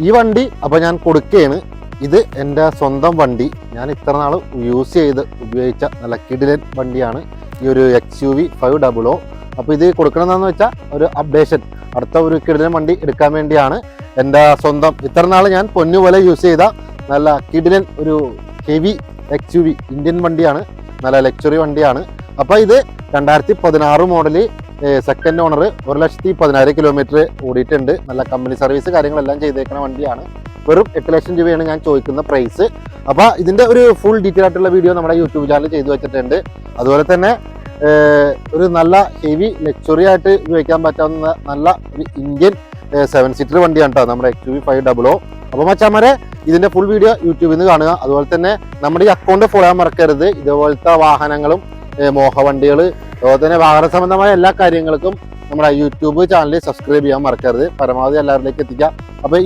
ഈ വണ്ടി അപ്പോൾ ഞാൻ കൊടുക്കുകയാണ്. ഇത് എൻ്റെ സ്വന്തം വണ്ടി. ഞാൻ ഇത്ര നാൾ യൂസ് ചെയ്ത് ഉപയോഗിച്ച നല്ല കിടിലൻ വണ്ടിയാണ് ഈ ഒരു XUV 500. അപ്പോൾ ഇത് കൊടുക്കണമെന്ന് വെച്ചാൽ ഒരു അപ്ഡേഷൻ, അടുത്ത ഒരു കിടിലൻ വണ്ടി എടുക്കാൻ വേണ്ടിയാണ്. എൻ്റെ സ്വന്തം ഇത്ര നാൾ ഞാൻ പൊന്നുപോലെ യൂസ് ചെയ്ത നല്ല കിടിലൻ ഒരു ഹെവി XUV ഇന്ത്യൻ വണ്ടിയാണ്, നല്ല ലക്ഷറി വണ്ടിയാണ്. അപ്പോൾ ഇത് 2016 മോഡല്, സെക്കൻഡ് ഓണർ, 1,10,000 കിലോമീറ്റർ ഓടിയിട്ടുണ്ട്. നല്ല കമ്പനി സർവീസ് കാര്യങ്ങളെല്ലാം ചെയ്തേക്കുന്ന വണ്ടിയാണ്. വെറും 8 ലക്ഷം രൂപയാണ് ഞാൻ ചോദിക്കുന്ന പ്രൈസ്. അപ്പോൾ ഇതിൻ്റെ ഒരു ഫുൾ ഡീറ്റെയിൽ ആയിട്ടുള്ള വീഡിയോ നമ്മുടെ യൂട്യൂബ് ചാനൽ ചെയ്തു വെച്ചിട്ടുണ്ട്. അതുപോലെ തന്നെ ഒരു നല്ല ഹെവി ലക്ഷറി ആയിട്ട് ഉപയോഗിക്കാൻ പറ്റാവുന്ന നല്ല ഒരു ഇന്ത്യൻ 7 സീറ്റർ വണ്ടിയാണ് കേട്ടോ നമ്മുടെ XUV 500. അപ്പോൾ മച്ചാമാരെ ഇതിൻ്റെ ഫുൾ വീഡിയോ യൂട്യൂബിൽ നിന്ന് കാണുക. അതുപോലെ തന്നെ നമ്മുടെ ഈ അക്കൗണ്ട് ഫോളോ ചെയ്യാൻ മറക്കരുത്. ഇതുപോലത്തെ വാഹനങ്ങളും മോഹവണ്ടികൾ, അതുപോലെ തന്നെ വാഹന സംബന്ധമായ എല്ലാ കാര്യങ്ങൾക്കും നമ്മുടെ യൂട്യൂബ് ചാനൽ സബ്സ്ക്രൈബ് ചെയ്യാൻ മറക്കരുത്. പരമാവധി എല്ലാവരിലേക്ക് എത്തിക്കുക. അപ്പോൾ